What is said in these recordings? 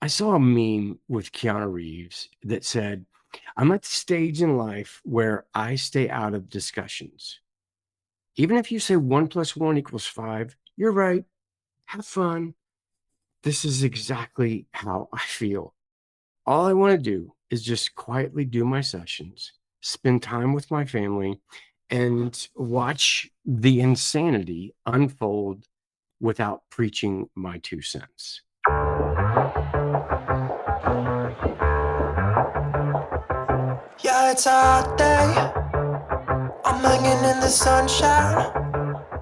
I saw a meme with Keanu Reeves that said, I'm at the stage in life where I stay out of discussions. Even if you say 1 + 1 = 5, you're right. Have fun. This is exactly how I feel. All I want to do is just quietly do my sessions, spend time with my family, and watch the insanity unfold without preaching my 2 cents. Yeah, it's a hot day. I'm hanging in the sunshine.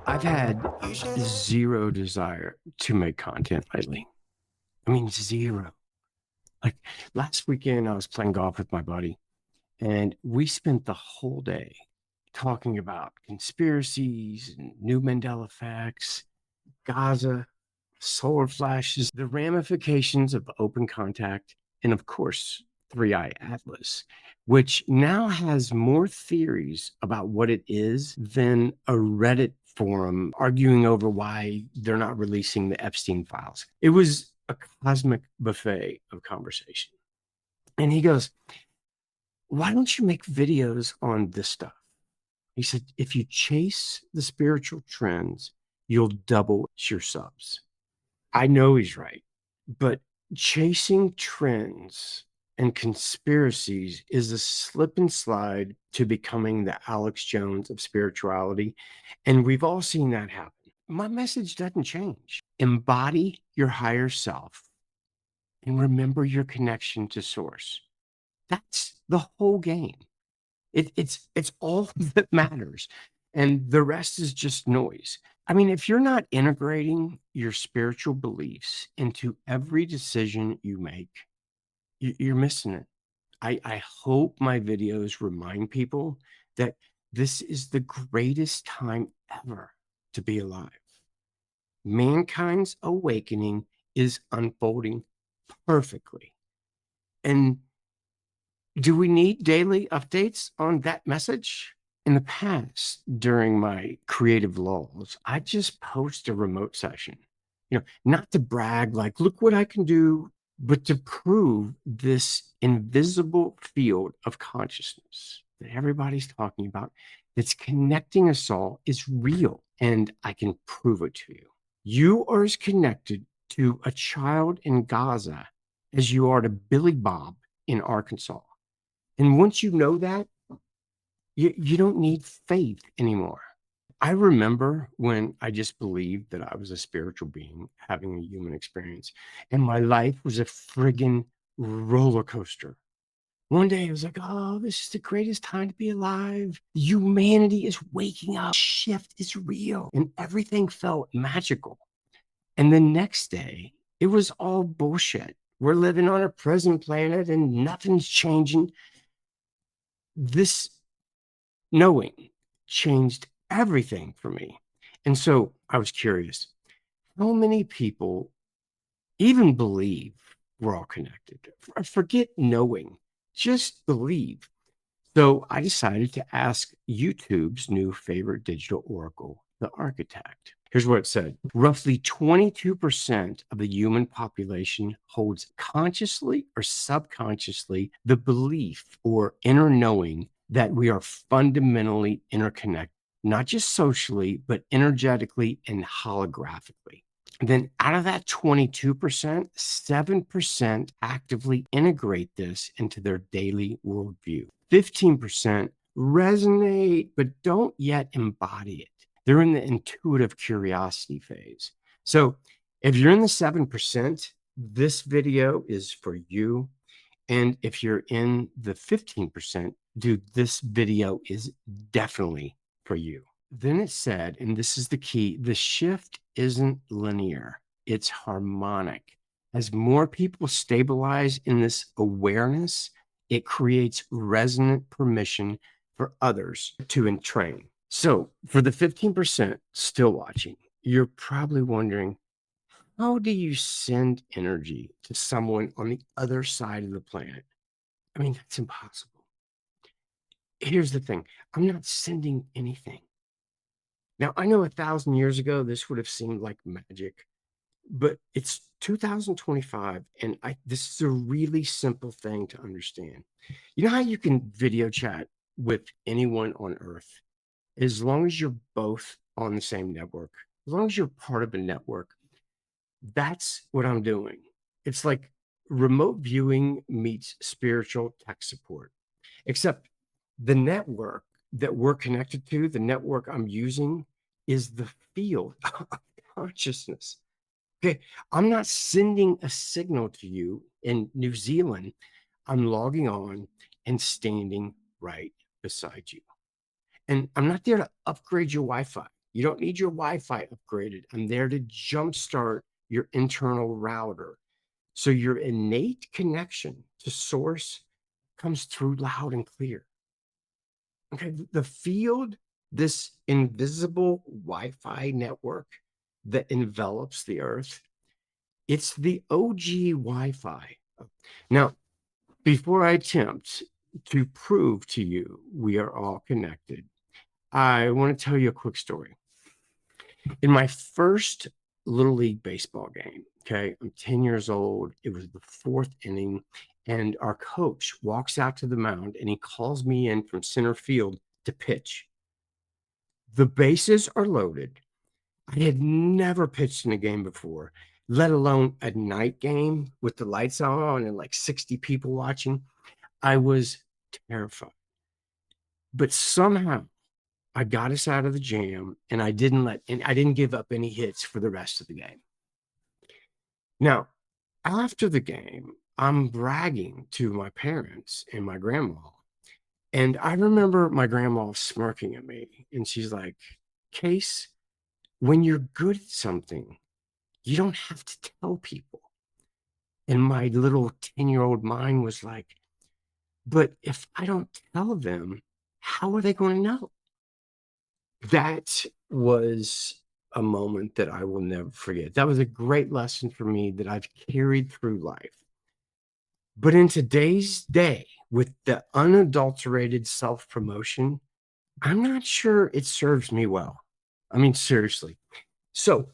I've had You should. zero desire to make content lately. I mean, zero. Like last weekend, I was playing golf with my buddy, and we spent the whole day talking about conspiracies and new Mandela effects, Gaza, solar flashes, the ramifications of open contact, and of course, Three Eye Atlas, which now has more theories about what it is than a Reddit forum arguing over why they're not releasing the Epstein files. It was a cosmic buffet of conversation. And he goes, why don't you make videos on this stuff? He said, if you chase the spiritual trends, you'll double your subs. I know he's right, but chasing trends and conspiracies is a slip and slide to becoming the Alex Jones of spirituality. And we've all seen that happen. My message doesn't change. Embody your higher self and remember your connection to source. That's the whole game. It's all that matters. And the rest is just noise. I mean, if you're not integrating your spiritual beliefs into every decision you make, you're missing it. I hope my videos remind people that this is the greatest time ever to be alive. Mankind's awakening is unfolding perfectly. And do we need daily updates on that message? In the past, during my creative lulls, I just post a remote session, not to brag, like, look what I can do, but to prove this invisible field of consciousness that everybody's talking about that's connecting us all is real. And I can prove it to you. You are as connected to a child in Gaza as you are to Billy Bob in Arkansas. And once you know that, you don't need faith anymore. I remember when I just believed that I was a spiritual being having a human experience, and my life was a friggin' roller coaster. One day I was like, oh, this is the greatest time to be alive. Humanity is waking up. Shift is real. And everything felt magical. And the next day, it was all bullshit. We're living on a prison planet and nothing's changing. This knowing changed everything for me. And so I was curious, how many people even believe we're all connected? Forget knowing, just believe. So I decided to ask YouTube's new favorite digital oracle, the architect. Here's what it said. Roughly 22% of the human population holds consciously or subconsciously the belief or inner knowing that we are fundamentally interconnected, not just socially, but energetically and holographically. Then out of that 22%, 7% actively integrate this into their daily worldview. 15% resonate, but don't yet embody it. They're in the intuitive curiosity phase. So if you're in the 7%, this video is for you. And if you're in the 15%, dude, this video is definitely for you. Then it said, and this is the key, the shift isn't linear, it's harmonic. As more people stabilize in this awareness, it creates resonant permission for others to entrain. So for the 15% still watching, you're probably wondering, how do you send energy to someone on the other side of the planet? I mean, that's impossible. Here's the thing. I'm not sending anything. Now, I know 1,000 years ago, this would have seemed like magic. but it's 2025, and this is a really simple thing to understand. You know how you can video chat with anyone on Earth as long as you're both on the same network, as long as you're part of a network. That's what I'm doing. It's like remote viewing meets spiritual tech support, except the network that we're connected to, the network I'm using, is the field of consciousness. Okay, I'm not sending a signal to you in New Zealand. I'm logging on and standing right beside you. And I'm not there to upgrade your Wi-Fi. You don't need your Wi-Fi upgraded. I'm there to jumpstart your internal router. So your innate connection to source comes through loud and clear. Okay, the field, this invisible Wi-Fi network that envelops the earth, it's the OG Wi-Fi. Now, before I attempt to prove to you we are all connected, I want to tell you a quick story. In my first Little League baseball game, okay, I'm 10 years old. It was the fourth inning, and our coach walks out to the mound and he calls me in from center field to pitch. The bases are loaded. I had never pitched in a game before, let alone a night game with the lights on and like 60 people watching. I was terrified. But somehow I got us out of the jam, and I didn't give up any hits for the rest of the game. Now, after the game, I'm bragging to my parents and my grandma. And I remember my grandma smirking at me, and she's like, Case, when you're good at something, you don't have to tell people. And my little 10-year-old mind was like, but if I don't tell them, how are they going to know? That was a moment that I will never forget. That was a great lesson for me that I've carried through life. But in today's day, with the unadulterated self promotion, I'm not sure it serves me well. I mean, seriously. So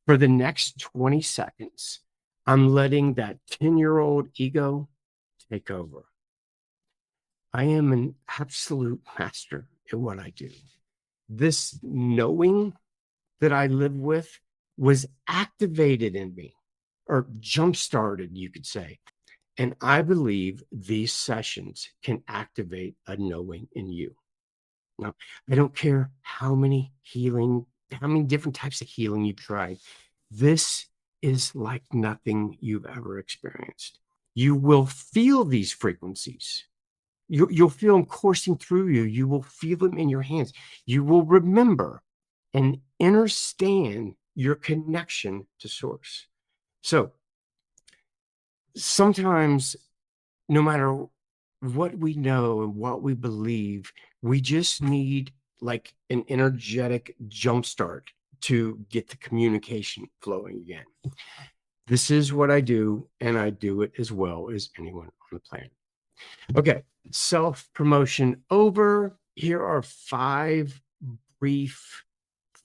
for the next 20 seconds, I'm letting that 10-year-old ego take over. I am an absolute master at what I do. This knowing that I live with was activated in me, or jump started, you could say. And I believe these sessions can activate a knowing in you. Now, I don't care how many different types of healing you've tried. This is like nothing you've ever experienced. You will feel these frequencies. You'll feel them coursing through you. You will feel them in your hands. You will remember and understand your connection to source. So sometimes, no matter what we know and what we believe, we just need like an energetic jumpstart to get the communication flowing again. This is what I do, and I do it as well as anyone on the planet. Okay, self promotion over. Here are 5 brief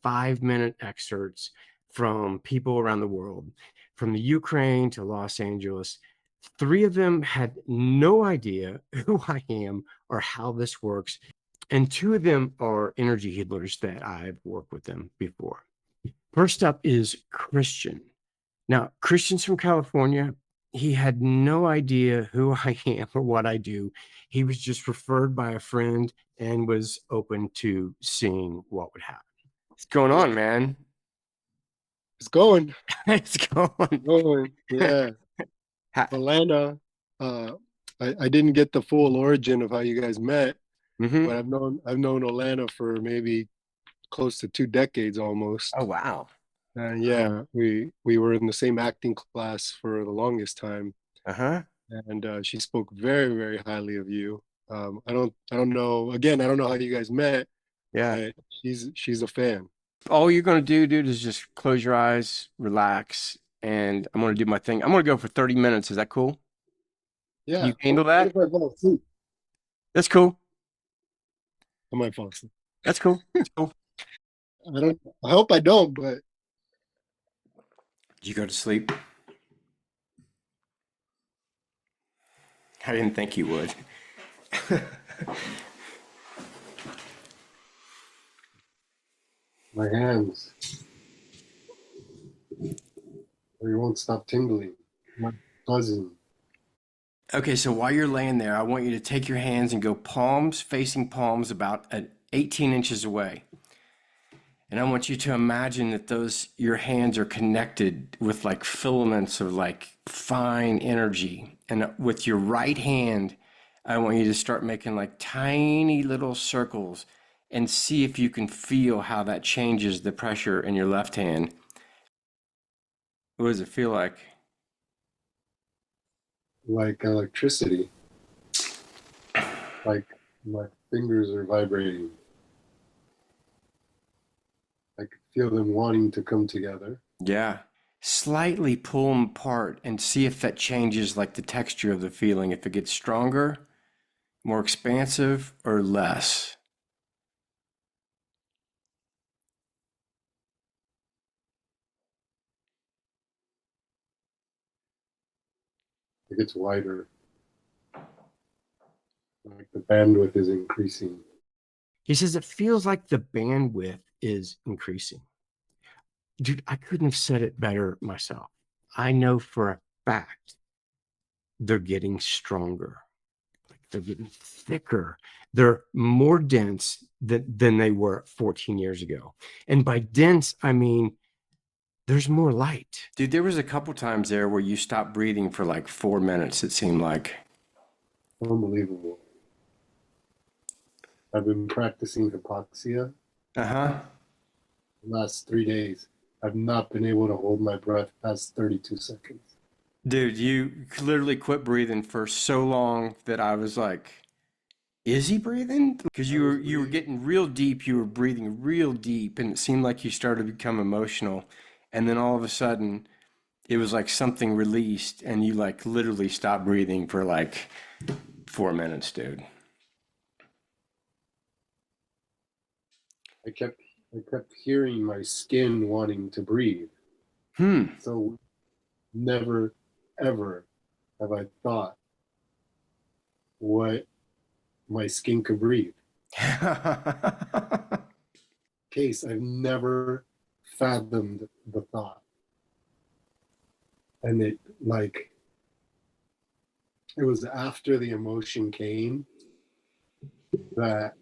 5-minute excerpts from people around the world, from the Ukraine to Los Angeles. 3 of them had no idea who I am or how this works. And 2 of them are energy healers that I've worked with them before. First up is Christian. Now, Christian's from California. He had no idea who I am or what I do. He was just referred by a friend and was open to seeing what would happen. What's going on, man? It's going. It's going. Going. Yeah. Elena, I didn't get the full origin of how you guys met, but I've known Elena for maybe close to 2 decades almost. Oh, wow. Yeah, we were in the same acting class for the longest time. Uh-huh. And she spoke very, very highly of you. I don't know. Again, I don't know how you guys met. Yeah. She's a fan. All you're going to do, dude, is just close your eyes, relax, and I'm going to do my thing. I'm going to go for 30 minutes. Is that cool? Yeah. Can you handle that? What if I fall asleep? That's cool. I might fall asleep. That's cool. That's cool. I hope I don't, but Did you go to sleep? I didn't think you would. My hands, they won't stop tingling. My buzzing. Okay, so while you're laying there, I want you to take your hands and go palms facing palms about 18 inches away. And I want you to imagine that your hands are connected with like filaments of like fine energy. And with your right hand, I want you to start making like tiny little circles and see if you can feel how that changes the pressure in your left hand. What does it feel like? Like electricity. Like my fingers are vibrating. I could feel them wanting to come together. Yeah. Slightly pull them apart and see if that changes like the texture of the feeling, if it gets stronger, more expansive, or less. It gets wider. Like the bandwidth is increasing. He says it feels like the bandwidth is increasing. Dude, I couldn't have said it better myself. I know for a fact they're getting stronger. Like they're getting thicker. They're more dense than they were 14 years ago. And by dense, I mean there's more light. Dude, there was a couple times there where you stopped breathing for like 4 minutes, it seemed like. Unbelievable. I've been practicing hypoxia. Uh-huh. The last 3 days. I've not been able to hold my breath past 32 seconds. Dude, you literally quit breathing for so long that I was like, is he breathing? Because you were getting real deep, you were breathing real deep, and it seemed like you started to become emotional. And then all of a sudden, it was like something released, and you like literally stopped breathing for like 4 minutes, dude. I kept hearing my skin wanting to breathe. So never, ever have I thought what my skin could breathe. Case, I've never fathomed the thought. And it was after the emotion came that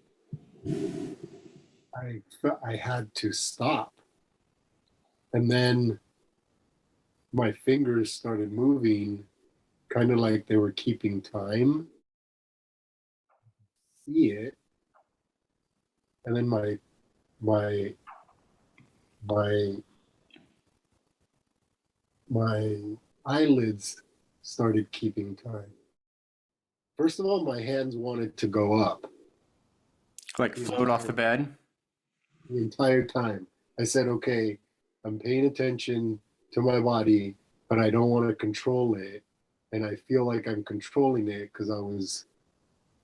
I had to stop. And then my fingers started moving, kind of like they were keeping time. See it. And then my eyelids started keeping time. First of all, my hands wanted to go up. Like float off the bed? The entire time. I said, okay, I'm paying attention to my body, but I don't want to control it. And I feel like I'm controlling it because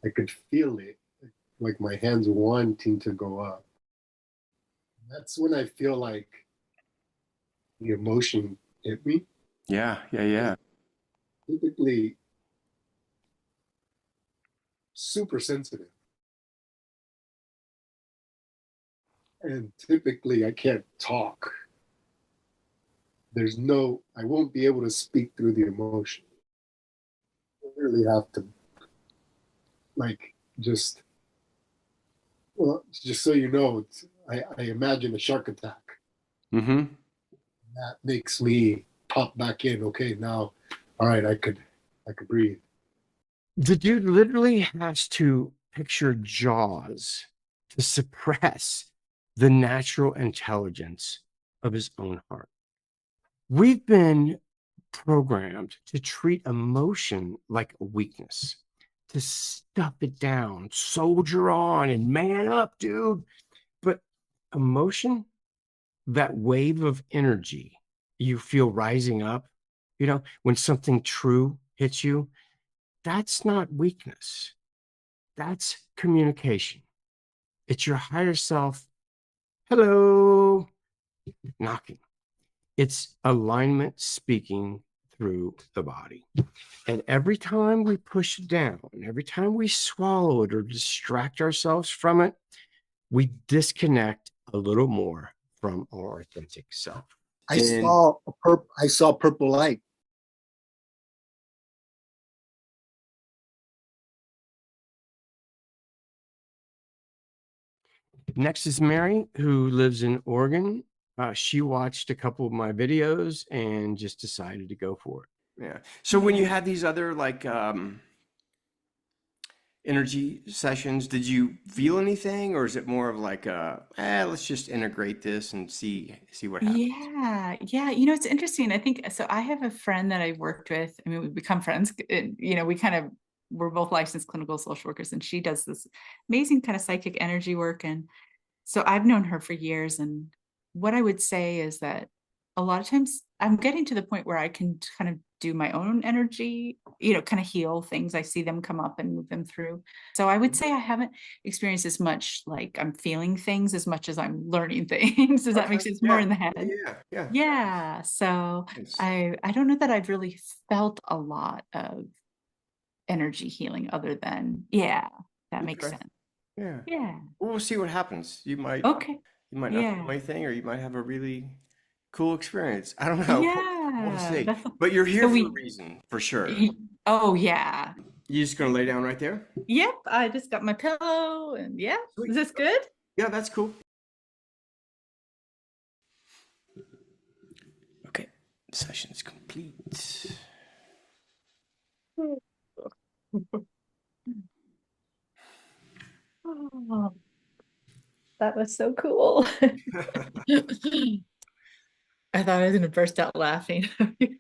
I could feel it, like my hands wanting to go up. That's when I feel like the emotion hit me. Yeah. Typically, super sensitive. And typically, I can't talk. I won't be able to speak through the emotion. I really have to, just so you know, I imagine a shark attack. Mm-hmm. That makes me pop back in. Okay, now, all right, I could breathe. The dude literally has to picture Jaws to suppress the natural intelligence of his own heart. We've been programmed to treat emotion like a weakness, to stuff it down, soldier on, and man up, dude. But emotion, that wave of energy you feel rising up, when something true hits you, that's not weakness. That's communication. It's your higher self, hello, knocking. It's alignment speaking through the body. And every time we push it down, every time we swallow it or distract ourselves from it, we disconnect a little more from our authentic self. I saw purple light. Next is Mary, who lives in Oregon. She watched a couple of my videos and just decided to go for it. Yeah. So when you had these other like energy sessions, did you feel anything, or is it more of like let's just integrate this and see what happens? Yeah. You know, it's interesting. I think so. I have a friend that I worked with. I mean, we've become friends. You know, we're both licensed clinical social workers, and she does this amazing kind of psychic energy work. And so I've known her for years. And what I would say is that a lot of times I'm getting to the point where I can kind of do my own energy, you know, kind of heal things. I see them come up and move them through. So I would say I haven't experienced as much like I'm feeling things as much as I'm learning things. Does that make sense? More in the head. Yeah. So I don't know that I've really felt a lot of energy healing other than, that makes sense. Yeah. Yeah. Well, we'll see what happens. You might not feel anything, or you might have a really cool experience. I don't know. We'll see. But you're here for a reason, for sure. Oh, yeah. You just gonna lay down right there? Yep. I just got my pillow and Sweet. Is this good? Yeah, that's cool. Okay. Session's complete. Oh, that was so cool. I thought I was going to burst out laughing.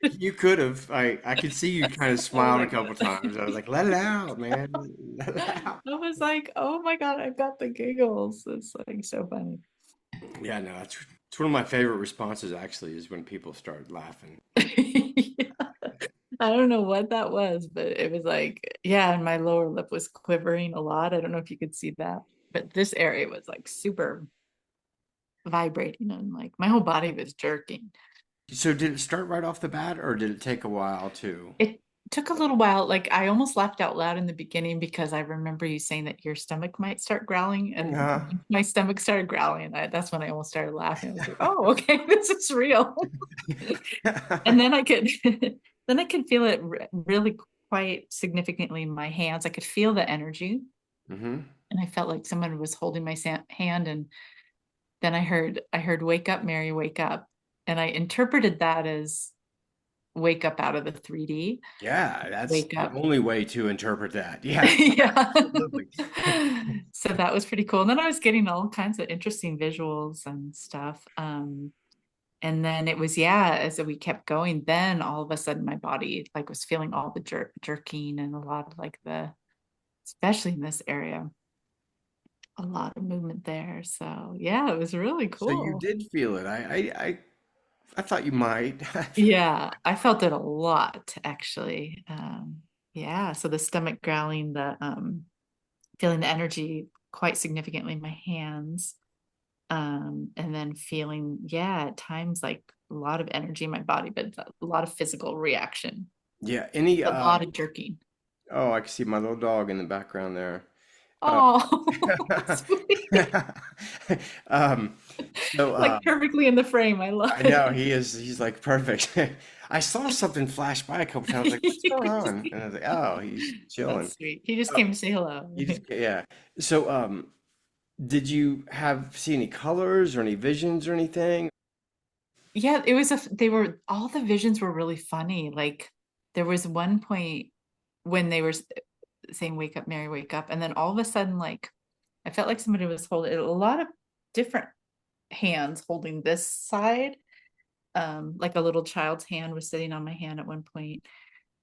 You could have. I could see you kind of smiled a couple times. I was like, let it out, man. Let it out. I was like, oh my God, I've got the giggles. It's like so funny. Yeah, no, it's one of my favorite responses actually, is when people start laughing. I don't know what that was, but it was like, and my lower lip was quivering a lot. I don't know if you could see that, but this area was like super vibrating and like my whole body was jerking. So did it start right off the bat, or did it take a while too? It took a little while. Like I almost laughed out loud in the beginning because I remember you saying that your stomach might start growling, and my stomach started growling. That's when I almost started laughing. I was like, oh, okay, this is real. And then I could feel it really quite significantly in my hands. I could feel the energy. And I felt like someone was holding my hand. And then I heard, wake up, Mary, wake up. And I interpreted that as wake up out of the 3D. Yeah, that's the only way to interpret that. Yeah. Absolutely. So that was pretty cool. And then I was getting all kinds of interesting visuals and stuff. And then it was, as we kept going, then all of a sudden my body like was feeling all the jerking and a lot of like especially in this area, a lot of movement there. So it was really cool. So you did feel it. I thought you might. I felt it a lot actually. So the stomach growling, the feeling the energy quite significantly in my hands. And then feeling, at times like a lot of energy in my body, but a lot of physical reaction. Yeah. A lot of jerking. Oh, I can see my little dog in the background there. Oh, like perfectly in the frame. I love it. I know he's like perfect. I saw something flash by a couple times. Like, what's going on? And I was like, oh, he's chilling. That's sweet. He just came to say hello. So, did you see any colors or any visions or anything? Yeah, it was all the visions were really funny. Like there was one point when they were saying, wake up, Mary, wake up. And then all of a sudden, like, I felt like somebody was holding a lot of different hands holding this side. Like a little child's hand was sitting on my hand at one point.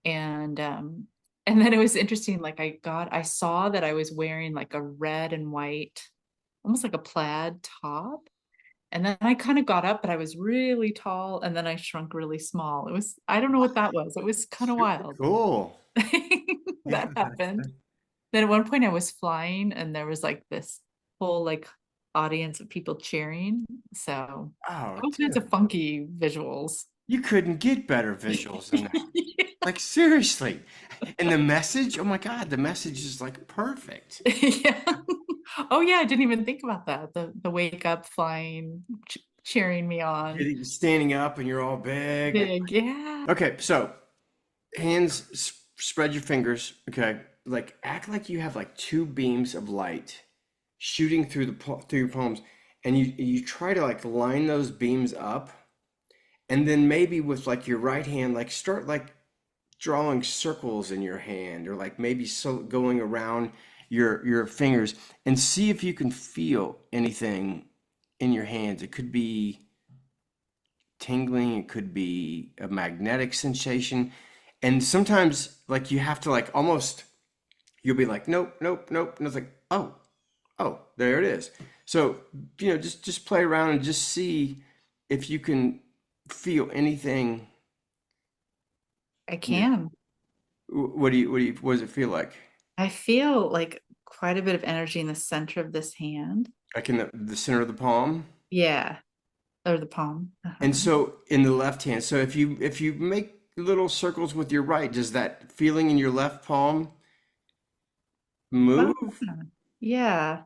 And then it was interesting. Like I saw that I was wearing like a red and white, almost like a plaid top. And then I kind of got up, but I was really tall. And then I shrunk really small. I don't know what that was. It was kind of wild. Cool. That happened. Then at one point I was flying and there was like this whole like audience of people cheering. So Oh, all kinds dude. of funky visuals. You couldn't get better visuals than that. Like, seriously. And the message, oh my God, the message is like perfect. Yeah. Oh yeah, I didn't even think about that. The wake up flying, cheering me on. You're standing up and you're all big. Big, yeah. Okay, so hands, spread your fingers. Okay, like act like you have like two beams of light shooting through through your palms, and you try to like line those beams up, and then maybe with like your right hand, like start like drawing circles in your hand, or like maybe so going around your fingers, and see if you can feel anything in your hands. It could be tingling, it could be a magnetic sensation. And sometimes like you have to like almost, you'll be like, nope, nope, nope. And it's like, oh, there it is. So, just play around and just see if you can feel anything. I can. What does it feel like? I feel like quite a bit of energy in the center of this hand. Like in the center of the palm? Yeah. Or the palm. And so in the left hand, so if you make little circles with your right, does that feeling in your left palm move? Oh, yeah.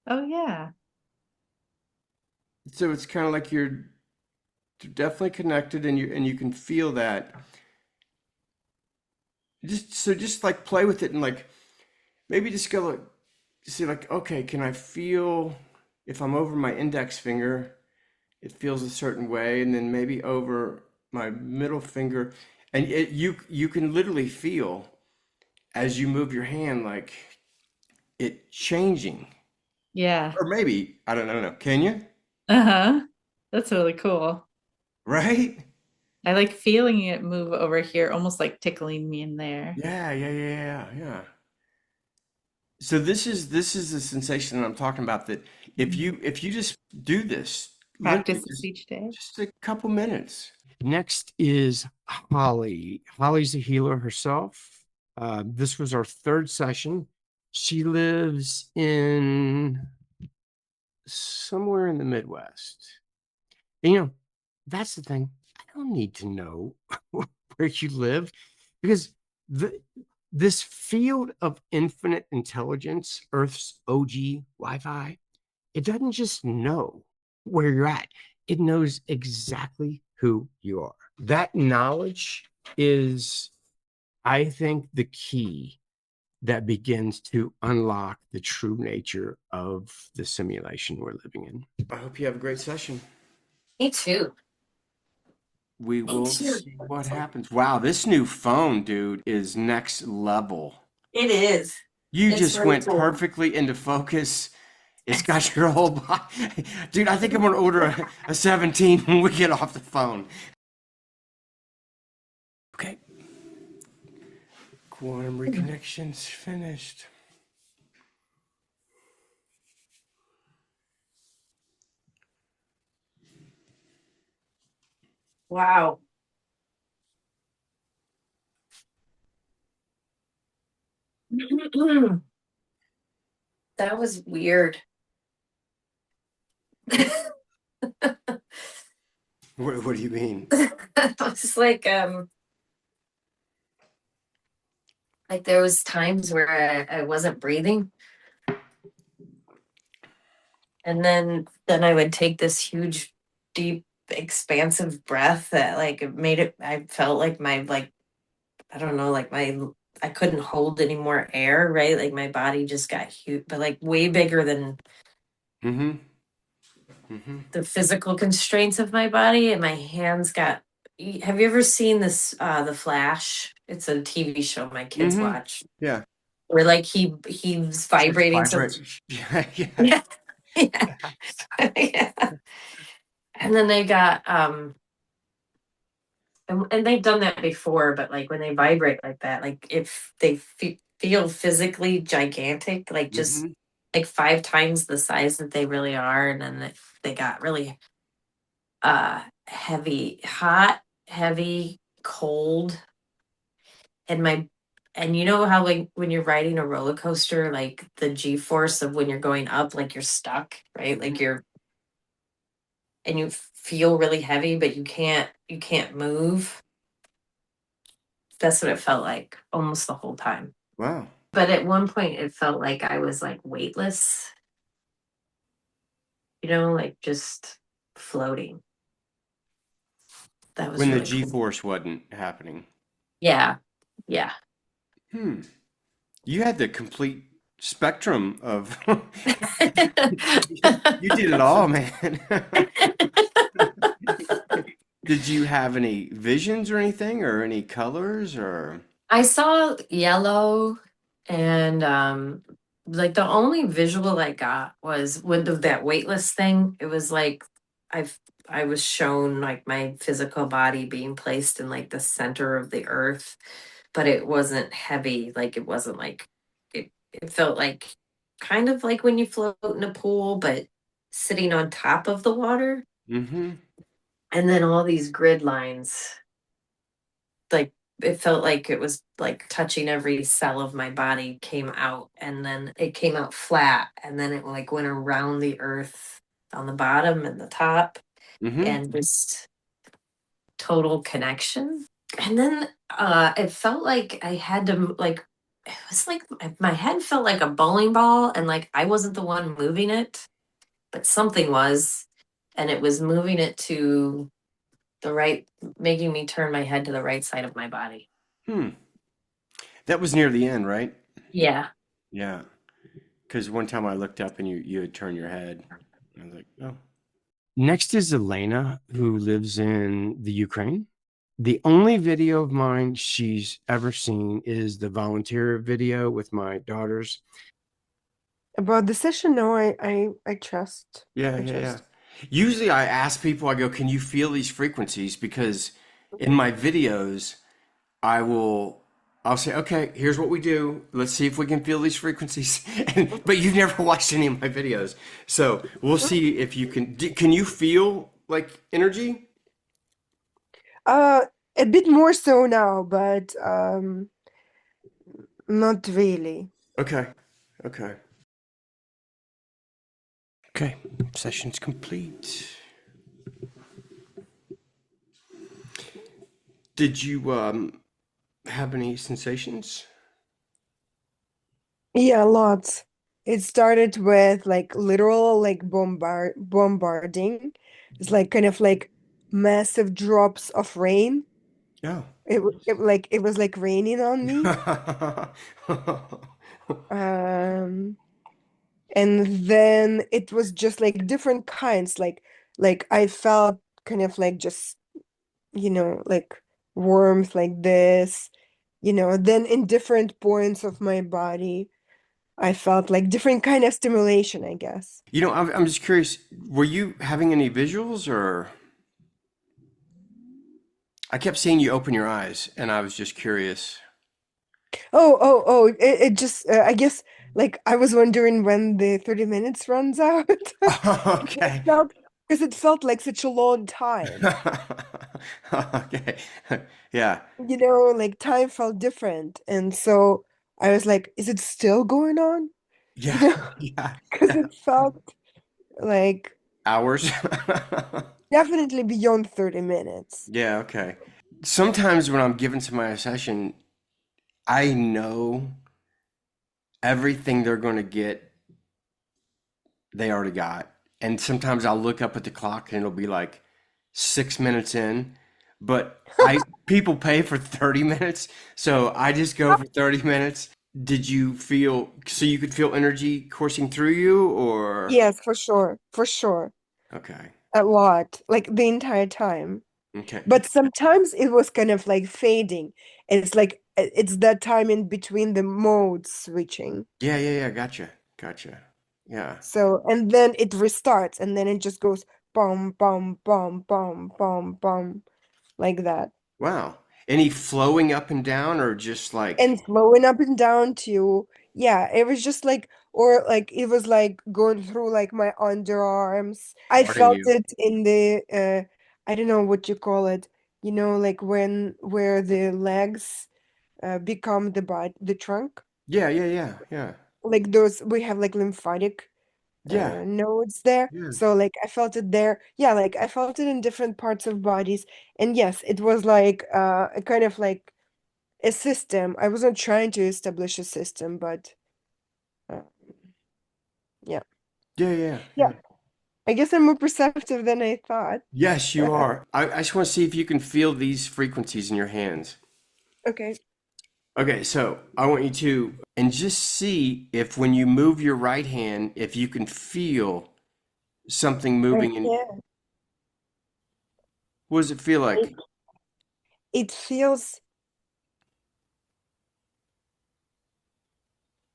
Oh yeah. So it's kind of like you're definitely connected, and you can feel that. Just like play with it, and like maybe just go like see like, okay, can I feel if I'm over my index finger, it feels a certain way, and then maybe over my middle finger, and you can literally feel as you move your hand like it changing. Yeah. Or maybe, I don't know, can you? Uh-huh. That's really cool. Right? I like feeling it move over here, almost like tickling me in there. Yeah. So this is the sensation that I'm talking about, that if you just do this, literally Practice this each day. just a couple minutes. Next is Holly. Holly's a healer herself. This was our third session. She lives in somewhere in the Midwest. And, that's the thing. I don't need to know where you live, because this field of infinite intelligence, Earth's OG Wi-Fi, it doesn't just know where you're at. It knows exactly who you are. That knowledge is, I think, the key that begins to unlock the true nature of the simulation we're living in. I hope you have a great session. Me too. We will see what happens. Wow, this new phone, dude, is next level. It is. You It's just really went cool. perfectly into focus. It's got your whole body. Dude, I think I'm going to order a 17 when we get off the phone. Okay. Quantum reconnection's finished. Wow. That was weird. What do you mean? It's like there was times where I wasn't breathing. And then I would take this huge, deep, expansive breath that like it made it, I felt like my I don't know, like I couldn't hold any more air, right? Like my body just got huge, but like way bigger than the physical constraints of my body, and my hands got. Have you ever seen this The Flash? It's a TV show my kids watch. Yeah. Where like he's vibrating Yeah. yeah. Yeah. And then they got and they've done that before, but like when they vibrate like that, like if they feel physically gigantic, like just like 5 times the size that they really are, and then they got really heavy, hot, heavy, cold, and And you know how like when you're riding a roller coaster, like the G-force of when you're going up, like you're stuck, right? Like you're and you feel really heavy, but you can't move. That's what it felt like almost the whole time. Wow. But at one point it felt like I was like weightless, like just floating. That was When the really cool. G-force wasn't happening. Yeah. Yeah. You had the complete spectrum of you did it all, man. Did you have any visions or anything or any colors or I saw yellow and like the only visual I got was with that weightless thing. It was like I've I was shown like my physical body being placed in like the center of the earth, but it wasn't heavy. Like it wasn't like it felt like kind of like when you float in a pool, but sitting on top of the water. Mm-hmm. And then all these grid lines, like it felt like it was like touching every cell of my body came out, and then it came out flat, and then it like went around the earth on the bottom and the top, Mm-hmm. and just total connection. And then it felt like I had to like it was like my head felt like a bowling ball, and like I wasn't the one moving it, but something was, and it was moving it to the right, making me turn my head to the right side of my body. That was near the end, right? Yeah. Yeah. Because one time I looked up and you had turned your head. I was like, oh. Next is Elena, who lives in the Ukraine. The only video of mine she's ever seen is the volunteer video with my daughters. About the session, no, I trust. Yeah. Usually I ask people, I go, can you feel these frequencies? Because in my videos, I'll say, okay, here's what we do. Let's see if we can feel these frequencies. But you've never watched any of my videos. So we'll see if you can you feel like energy? A bit more so now, but not really. Okay. Session's complete. Did you have any sensations? Yeah, lots. It started with like literal like bombarding. It's like kind of like massive drops of rain. Yeah. It was like raining on me. And then it was just like different kinds, like I felt kind of like just, like warmth like this, then in different points of my body, I felt like different kind of stimulation, I guess. I'm just curious, were you having any visuals or? I kept seeing you open your eyes and I was just curious. Oh, it just, I guess, like I was wondering when the 30 minutes runs out. Okay. Because it felt like such a long time. Okay. Yeah. Like time felt different. And so I was like, is it still going on? Yeah. Yeah. Because it felt like Hours. definitely beyond 30 minutes. Yeah, okay. Sometimes when I'm given to my session, I know everything they're going to get, they already got. And sometimes I'll look up at the clock and it'll be like 6 minutes in, but people pay for 30 minutes, so I just go for 30 minutes. Did you feel so you could feel energy coursing through you or? Yes, for sure. For sure. Okay. A lot, like the entire time. Okay. But sometimes it was kind of like fading. It's like it's that time in between the modes switching. Yeah. Gotcha. Yeah. So, and then it restarts and then it just goes bum, bum, bum, bum, bum, bum, like that. Wow. Any flowing up and down or just like And flowing up and down too. Yeah, it was just like, or like it was like going through like my underarms. I starting felt you? it in the I don't know what you call it, like where the legs become the trunk. Yeah. Like those, we have like lymphatic Yeah. nodes there. Yeah. So like I felt it there. Yeah, like I felt it in different parts of bodies. And yes, it was like a kind of like a system. I wasn't trying to establish a system, but uh, yeah. Yeah. Yeah. I guess I'm more perceptive than I thought. Yes, you are. I just want to see if you can feel these frequencies in your hands. Okay. Okay, so I want you to, and just see if when you move your right hand, if you can feel something moving in. Yeah. What does it feel like? It feels,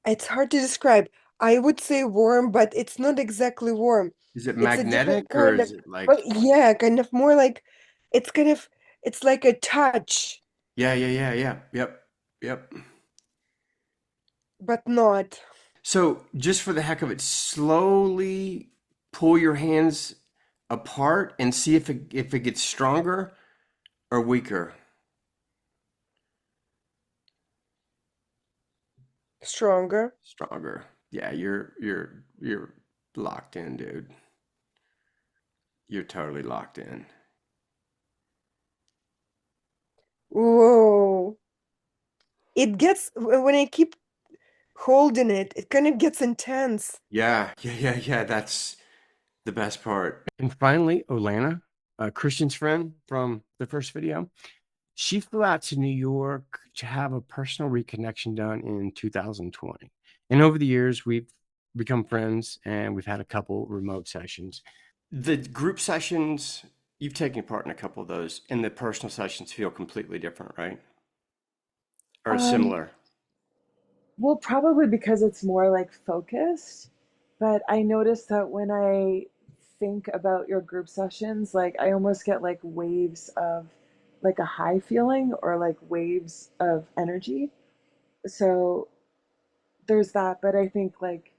it's hard to describe. I would say warm, but it's not exactly warm. Is it It's a different magnetic or kind of, is it like, well, yeah, kind of more like, it's kind of, it's like a touch, yeah. Yep. but not. So just for the heck of it, slowly pull your hands apart and see if it gets stronger or weaker. Stronger. Stronger. Yeah, you're locked in, dude. You're totally locked in. Whoa. It gets, when I keep holding it, it kind of gets intense. Yeah. That's the best part. And finally, Olana, Christian's friend from the first video, she flew out to New York to have a personal reconnection done in 2020. And over the years, we've become friends and we've had a couple remote sessions. The group sessions, you've taken part in a couple of those, and the personal sessions feel completely different, right? Or Um, similar. well, probably because it's more like focused, but I noticed that when I think about your group sessions, like I almost get like waves of like a high feeling or like waves of energy. So there's that, but I think like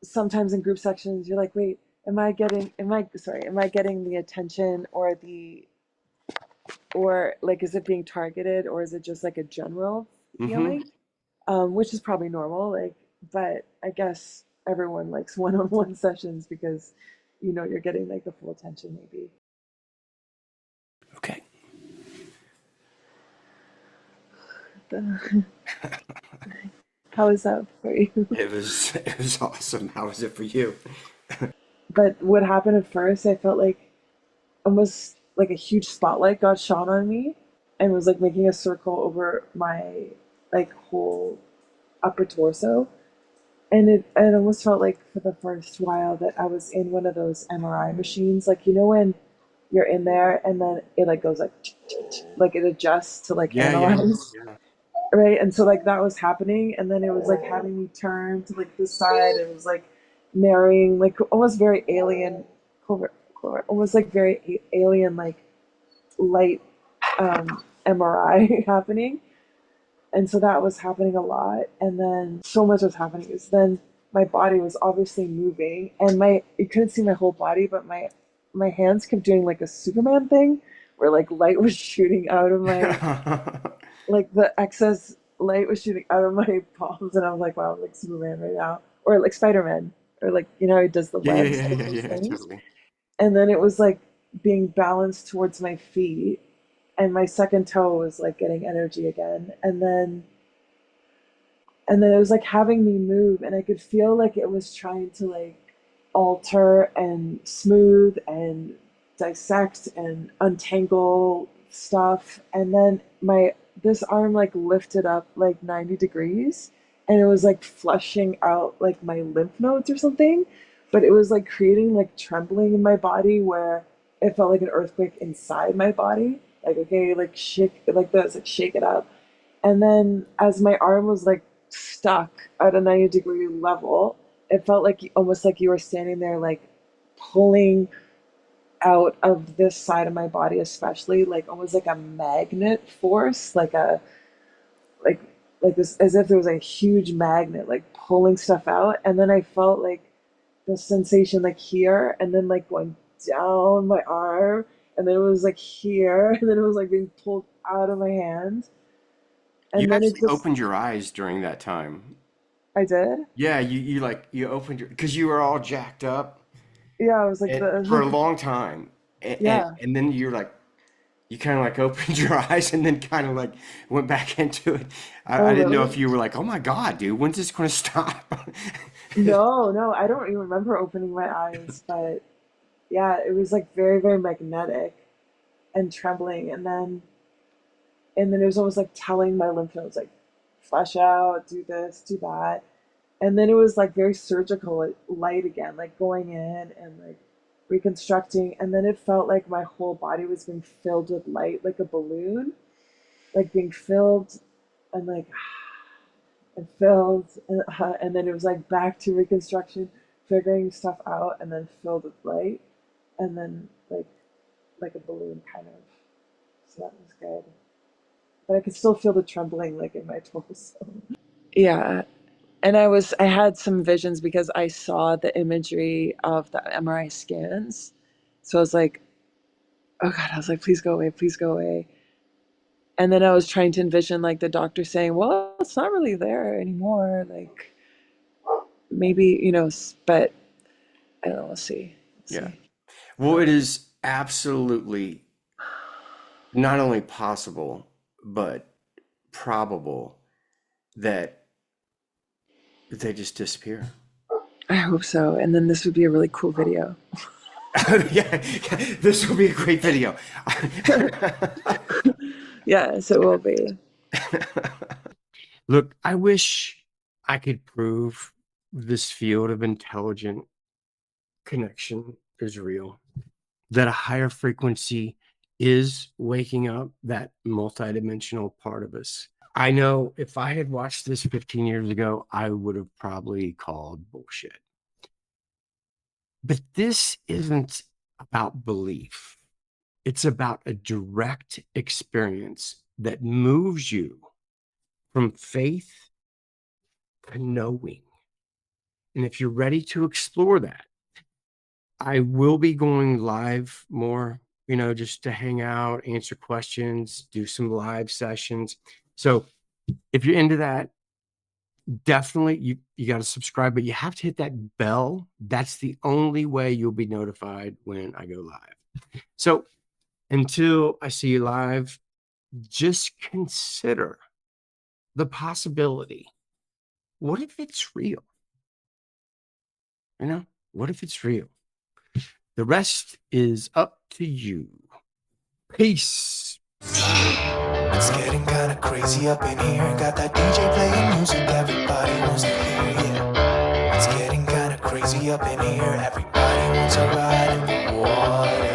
sometimes in group sessions you're like, wait, am I getting the attention or the or like is it being targeted or is it just like a general Mm-hmm. feeling? Which is probably normal. Like, but I guess everyone likes one-on-one sessions because you know you're getting like the full attention, maybe. Okay. How is that for you? It was awesome. How was it for you? But what happened at first, I felt like almost like a huge spotlight got shone on me and was like making a circle over my like whole upper torso. And it almost felt like for the first while that I was in one of those MRI machines, like you know when you're in there and then it like goes like it adjusts to like analyze, Yeah. right? And so like that was happening, and then it was like having me turn to like this side. It was like marrying like almost very alien, almost like very alien like light MRI happening. And so that was happening a lot, and then so much was happening is then my body was obviously moving, and my you couldn't see my whole body, but my hands kept doing like a Superman thing where like light was shooting out of my like the excess light was shooting out of my palms, and I was like, wow, I'm like Superman right now, or like Spider-Man, or like you know how he does the webs with those things. Totally. And then it was like being balanced towards my feet, and my second toe was like getting energy again, and then it was like having me move, and I could feel like it was trying to like alter and smooth and dissect and untangle stuff. And then my this arm like lifted up like 90 degrees, and it was like flushing out like my lymph nodes or something, but it was like creating like trembling in my body where it felt like an earthquake inside my body, like okay, like shake like this, like shake it up. And then as my arm was like stuck at a 90-degree level, it felt like almost like you were standing there like pulling out of this side of my body, especially like almost like a magnet force, like like this, as if there was a huge magnet like pulling stuff out. And then I felt like the sensation like here, and then like going down my arm, and then it was like here, and then it was like being pulled out of my hand. You And then it actually just, opened your eyes during that time. I did. Yeah, you opened your, because you were all jacked up Yeah, I was like for a long time, yeah. and then you're like, you kind of like opened your eyes and then kind of like went back into it. Oh, I didn't know really? if you were like, oh my God, dude, when's this going to stop? No, I don't even remember opening my eyes, but yeah, it was like very, very magnetic and trembling. And then it was almost like telling my lymph nodes, like, flush out, do this, do that. And then it was like very surgical, like, light again, like going in and like reconstructing. And then it felt like my whole body was being filled with light, like a balloon, like being filled and like, and filled. And then it was like back to reconstruction, figuring stuff out, and then filled with light. And then like a balloon kind of. So that was good. But I could still feel the trembling like in my torso. Yeah. And I had some visions because I saw the imagery of the MRI scans. So I was like, oh God, I was like, please go away, please go away. And then I was trying to envision like the doctor saying, well, it's not really there anymore. Like maybe, but I don't know, we'll see. Yeah. Well, it is absolutely not only possible, but probable that they just disappear. I hope so. And then this would be a really cool video. Yeah, this will be a great video. Yes, it will be. Look, I wish I could prove this field of intelligent connection is real, that a higher frequency is waking up that multidimensional part of us. I know if I had watched this 15 years ago, I would have probably called bullshit. But this isn't about belief. It's about a direct experience that moves you from faith to knowing. And if you're ready to explore that, I will be going live more, just to hang out, answer questions, do some live sessions. So if you're into that, definitely you got to subscribe, but you have to hit that bell. That's the only way you'll be notified when I go live. So until I see you live, just consider the possibility. What if it's real? What if it's real? The rest is up to you. Peace. It's getting kinda crazy up in here. Got that DJ playing music everybody wants to hear, yeah. It's getting kinda crazy up in here. Everybody wants a ride in the water.